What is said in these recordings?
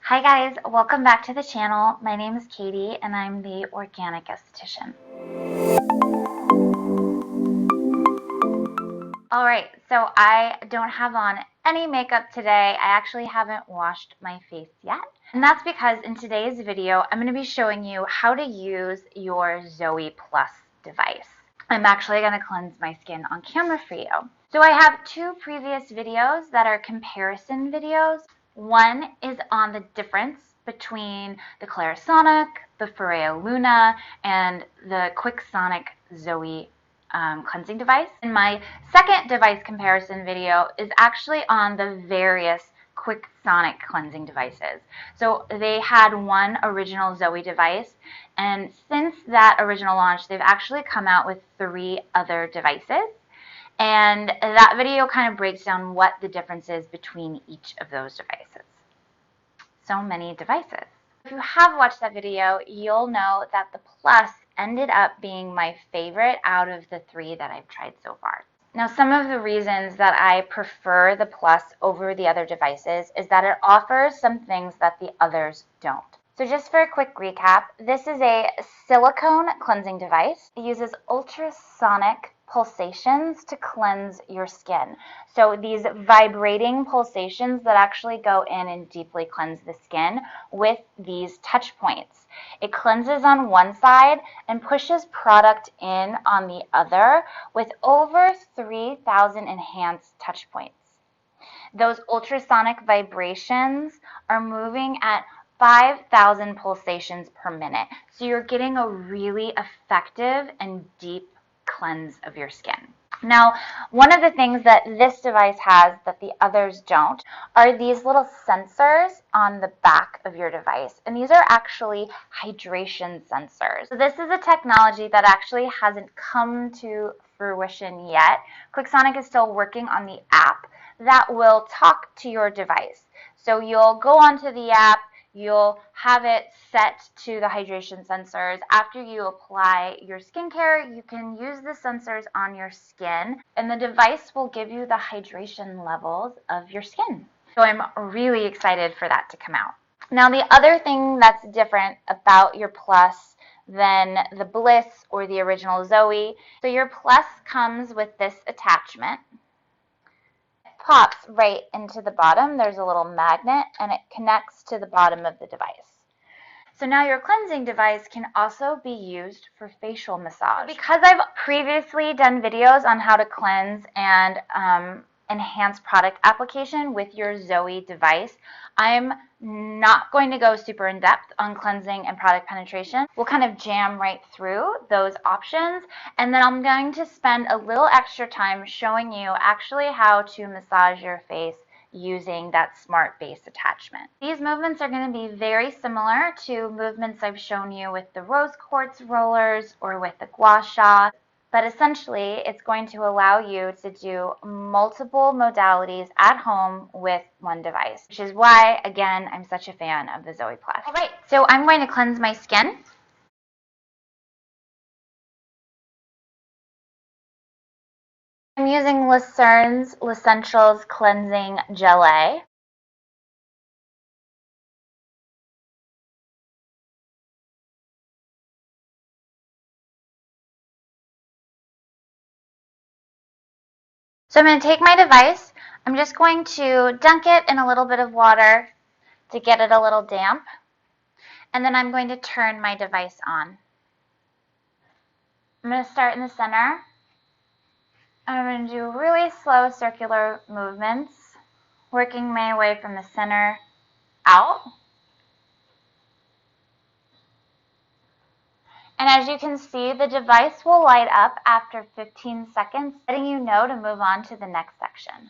Hi guys, welcome back to the channel. My name is Katie and I'm the organic esthetician. Alright, so I don't have on any makeup today. I actually haven't washed my face yet. And that's because in today's video, I'm going to be showing you how to use your Zoe Plus device. I'm actually going to cleanse my skin on camera for you. So I have two previous videos that are comparison videos. One is on the difference between the QykSonic, the Foreo Luna, and the QykSonic Zoe cleansing device. And my second device comparison video is actually on the various QykSonic cleansing devices. So they had one original Zoe device, and since that original launch, they've actually come out with 3 other devices. And that video kind of breaks down what the difference is between each of those devices. So many devices. If you have watched that video, you'll know that the Plus ended up being my favorite out of the 3 that I've tried so far. Now, some of the reasons that I prefer the Plus over the other devices is that it offers some things that the others don't. So just for a quick recap, this is a silicone cleansing device. It uses ultrasonic pulsations to cleanse your skin. So these vibrating pulsations that actually go in and deeply cleanse the skin with these touch points. It cleanses on one side and pushes product in on the other with over 3,000 enhanced touch points. Those ultrasonic vibrations are moving at 5,000 pulsations per minute. So you're getting a really effective and deep cleanse of your skin. Now, one of the things that this device has that the others don't are these little sensors on the back of your device. And these are actually hydration sensors. So this is a technology that actually hasn't come to fruition yet. QykSonic is still working on the app that will talk to your device. So you'll go onto the app, you'll have it set to the hydration sensors. After you apply your skincare, you can use the sensors on your skin, and the device will give you the hydration levels of your skin. So I'm really excited for that to come out. Now, the other thing that's different about your Plus than the Bliss or the original Zoe, so your Plus comes with this attachment. Pops right into the bottom. There's a little magnet and it connects to the bottom of the device. So now your cleansing device can also be used for facial massage. Because I've previously done videos on how to cleanse and enhance product application with your Zoe device, I'm not going to go super in depth on cleansing and product penetration. We'll kind of jam right through those options, and then I'm going to spend a little extra time showing you actually how to massage your face using that smart base attachment. These movements are going to be very similar to movements I've shown you with the rose quartz rollers or with the gua sha. But essentially, it's going to allow you to do multiple modalities at home with one device, which is why, again, I'm such a fan of the Zoe Plus. All right, so I'm going to cleanse my skin. I'm using Lucern's L'Essentials Cleansing Gelée. So I'm going to take my device. I'm just going to dunk it in a little bit of water to get it a little damp. And then I'm going to turn my device on. I'm going to start in the center. I'm going to do really slow circular movements, working my way from the center out. And as you can see, the device will light up after 15 seconds, letting you know to move on to the next section.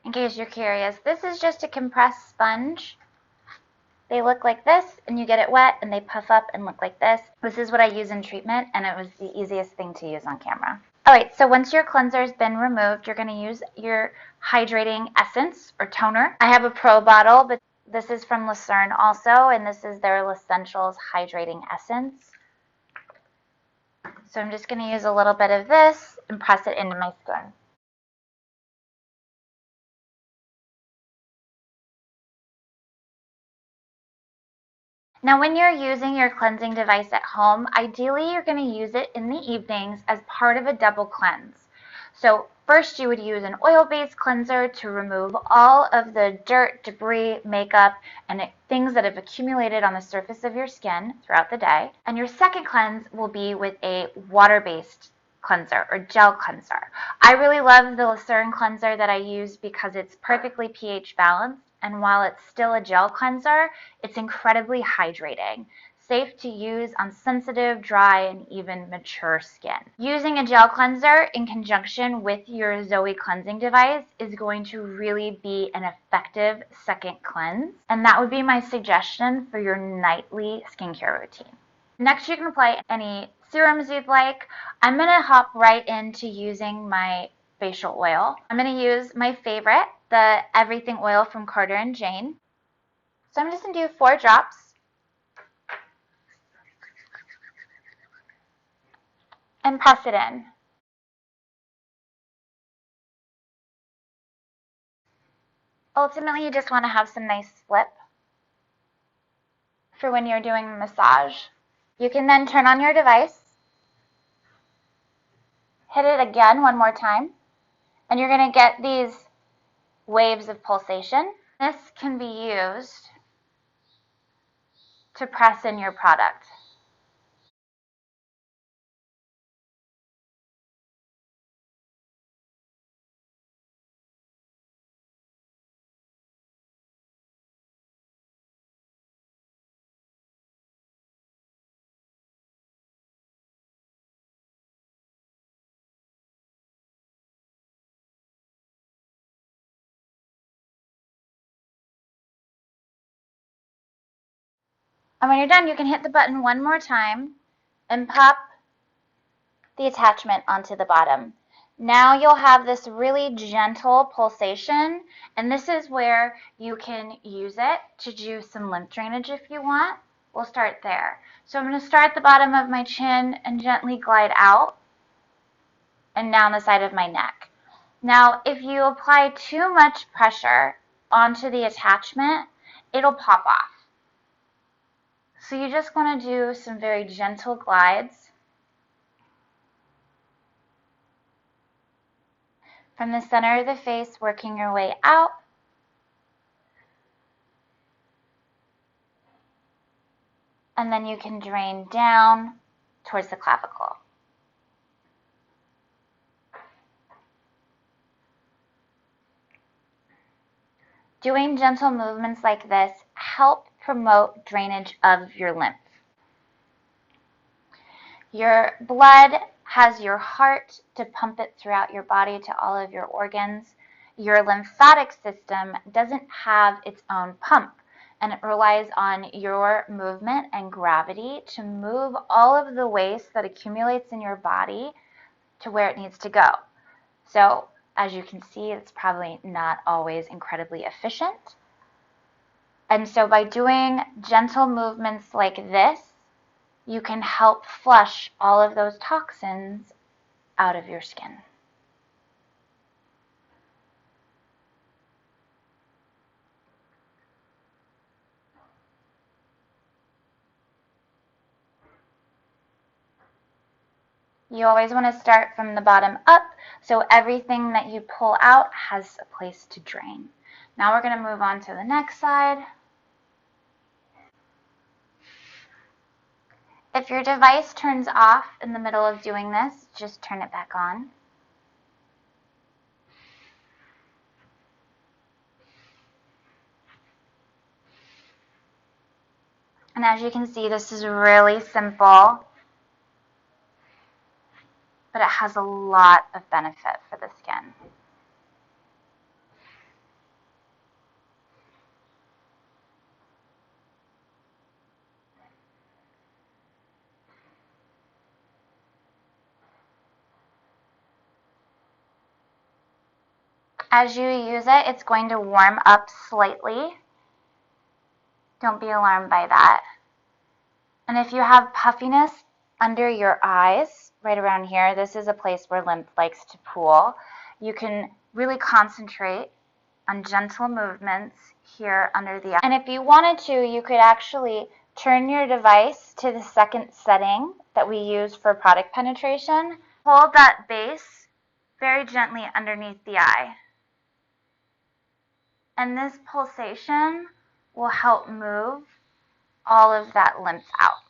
In case you're curious, this is just a compressed sponge. They look like this, and you get it wet, and they puff up and look like this. This is what I use in treatment, and it was the easiest thing to use on camera. Alright, so once your cleanser's been removed, you're going to use your hydrating essence or toner. I have a Pro bottle, but this is from Lucerne also, and this is their L'Essentials Hydrating Essence. So I'm just going to use a little bit of this and press it into my skin. Now, when you're using your cleansing device at home, ideally you're going to use it in the evenings as part of a double cleanse. So first you would use an oil-based cleanser to remove all of the dirt, debris, makeup, and things that have accumulated on the surface of your skin throughout the day. And your second cleanse will be with a water-based cleanser or gel cleanser. I really love the Lucerne cleanser that I use because it's perfectly pH balanced. And while it's still a gel cleanser, it's incredibly hydrating, safe to use on sensitive, dry, and even mature skin. Using a gel cleanser in conjunction with your Zoe cleansing device is going to really be an effective second cleanse, and that would be my suggestion for your nightly skincare routine. Next, you can apply any serums you'd like. I'm going to hop right into using my facial oil. I'm going to use my favorite, the Everything Oil from Carter & Jane. So I'm just going to do 4 drops. And press it in. Ultimately, you just want to have some nice slip for when you're doing the massage. You can then turn on your device, hit it again one more time, and you're going to get these waves of pulsation. This can be used to press in your product. And when you're done, you can hit the button one more time and pop the attachment onto the bottom. Now you'll have this really gentle pulsation, and this is where you can use it to do some lymph drainage if you want. We'll start there. So I'm going to start at the bottom of my chin and gently glide out and down the side of my neck. Now, if you apply too much pressure onto the attachment, it'll pop off. So you just want to do some very gentle glides from the center of the face, working your way out. And then you can drain down towards the clavicle. Doing gentle movements like this help promote drainage of your lymph. Your blood has your heart to pump it throughout your body to all of your organs. Your lymphatic system doesn't have its own pump, and it relies on your movement and gravity to move all of the waste that accumulates in your body to where it needs to go. So, as you can see, it's probably not always incredibly efficient. And so by doing gentle movements like this, you can help flush all of those toxins out of your skin. You always want to start from the bottom up, so everything that you pull out has a place to drain. Now we're going to move on to the next side. If your device turns off in the middle of doing this, just turn it back on. And as you can see, this is really simple, but it has a lot of benefit for the skin. As you use it, it's going to warm up slightly. Don't be alarmed by that. And if you have puffiness under your eyes, right around here, this is a place where lymph likes to pool. You can really concentrate on gentle movements here under the eye. And if you wanted to, you could actually turn your device to the second setting that we use for product penetration. Hold that base very gently underneath the eye. And this pulsation will help move all of that lymph out.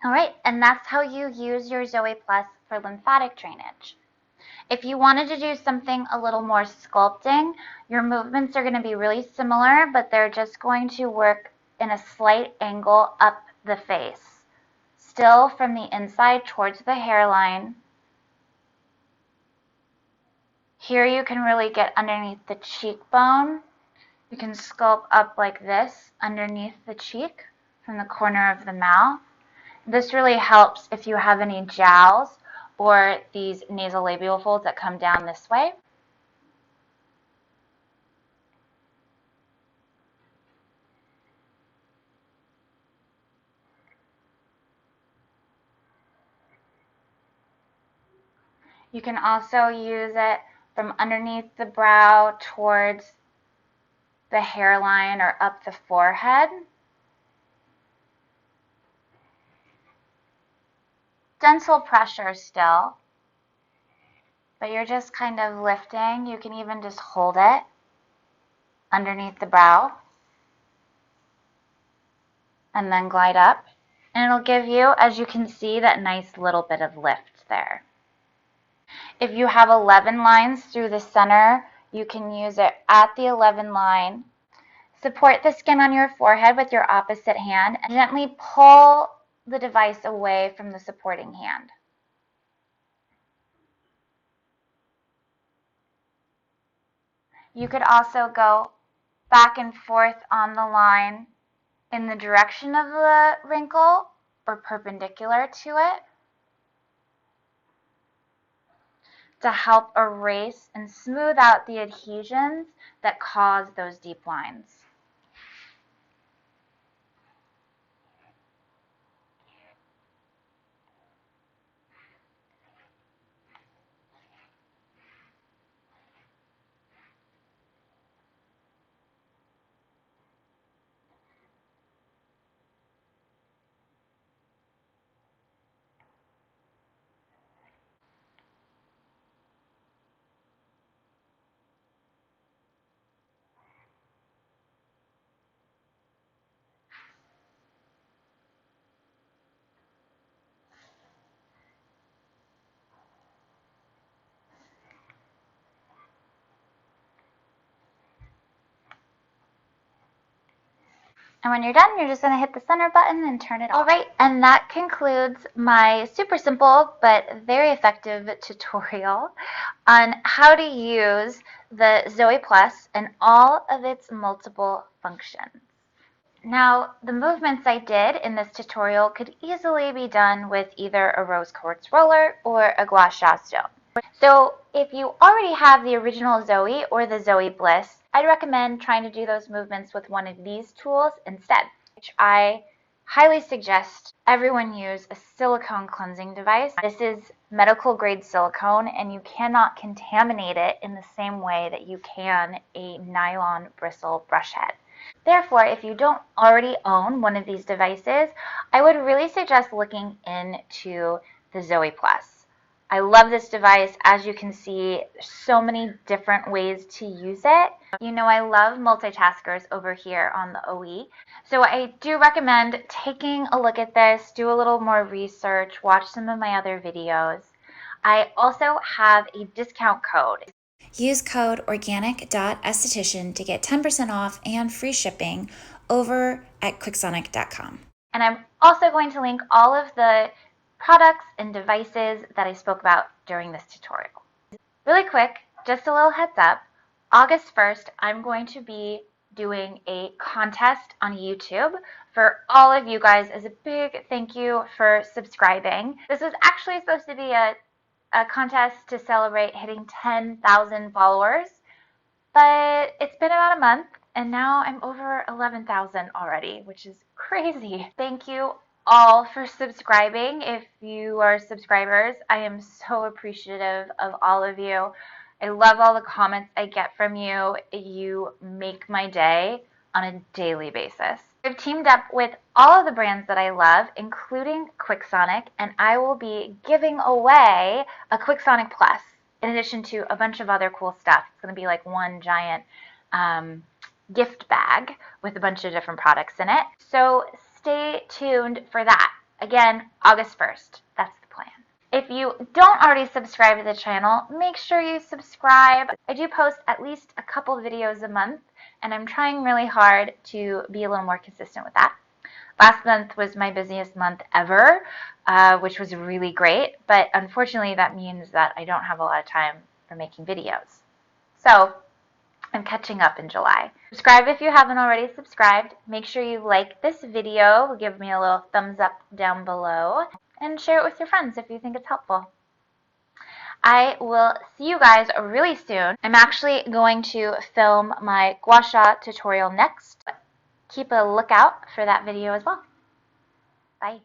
All right, and that's how you use your Zoe Plus for lymphatic drainage. If you wanted to do something a little more sculpting, your movements are going to be really similar, but they're just going to work in a slight angle up the face. Still from the inside towards the hairline. Here you can really get underneath the cheekbone. You can sculpt up like this underneath the cheek from the corner of the mouth. This really helps if you have any jowls or these nasolabial folds that come down this way. You can also use it from underneath the brow towards the hairline or up the forehead. Gentle pressure still, but you're just kind of lifting. You can even just hold it underneath the brow and then glide up. And it'll give you, as you can see, that nice little bit of lift there. If you have 11 lines through the center, you can use it at the 11 line. Support the skin on your forehead with your opposite hand and gently pull the device away from the supporting hand. You could also go back and forth on the line in the direction of the wrinkle or perpendicular to it to help erase and smooth out the adhesions that cause those deep lines. And when you're done, you're just going to hit the center button and turn it off. All right, and that concludes my super simple but very effective tutorial on how to use the Zoe Plus and all of its multiple functions. Now, the movements I did in this tutorial could easily be done with either a rose quartz roller or a gua sha stone. So if you already have the original Zoe or the Zoe Bliss, I'd recommend trying to do those movements with one of these tools instead, which I highly suggest everyone use a silicone cleansing device. This is medical grade silicone and you cannot contaminate it in the same way that you can a nylon bristle brush head. Therefore, if you don't already own one of these devices, I would really suggest looking into the Zoe Plus. I love this device. As you can see, there's so many different ways to use it. You know I love multitaskers over here on the OE. So I do recommend taking a look at this, do a little more research, watch some of my other videos. I also have a discount code. Use code organic.esthetician to get 10% off and free shipping over at QykSonic.com. And I'm also going to link all of the products and devices that I spoke about during this tutorial. Really quick, just a little heads up, August 1st, I'm going to be doing a contest on YouTube for all of you guys as a big thank you for subscribing. This was actually supposed to be a contest to celebrate hitting 10,000 followers, but it's been about a month and now I'm over 11,000 already, which is crazy. Thank you all for subscribing. If you are subscribers, I am so appreciative of all of you. I love all the comments I get from you. You make my day on a daily basis. I've teamed up with all of the brands that I love, including QykSonic, and I will be giving away a QykSonic Plus in addition to a bunch of other cool stuff. It's going to be like one giant gift bag with a bunch of different products in it. So stay tuned for that. Again, August 1st. That's the plan. If you don't already subscribe to the channel, make sure you subscribe. I do post at least a couple videos a month, and I'm trying really hard to be a little more consistent with that. Last month was my busiest month ever, which was really great, but unfortunately that means that I don't have a lot of time for making videos. So I'm catching up in July. Subscribe if you haven't already subscribed. Make sure you like this video, give me a little thumbs up down below, and share it with your friends if you think it's helpful. I will see you guys really soon. I'm actually going to film my gua sha tutorial next. Keep a lookout for that video as well. Bye.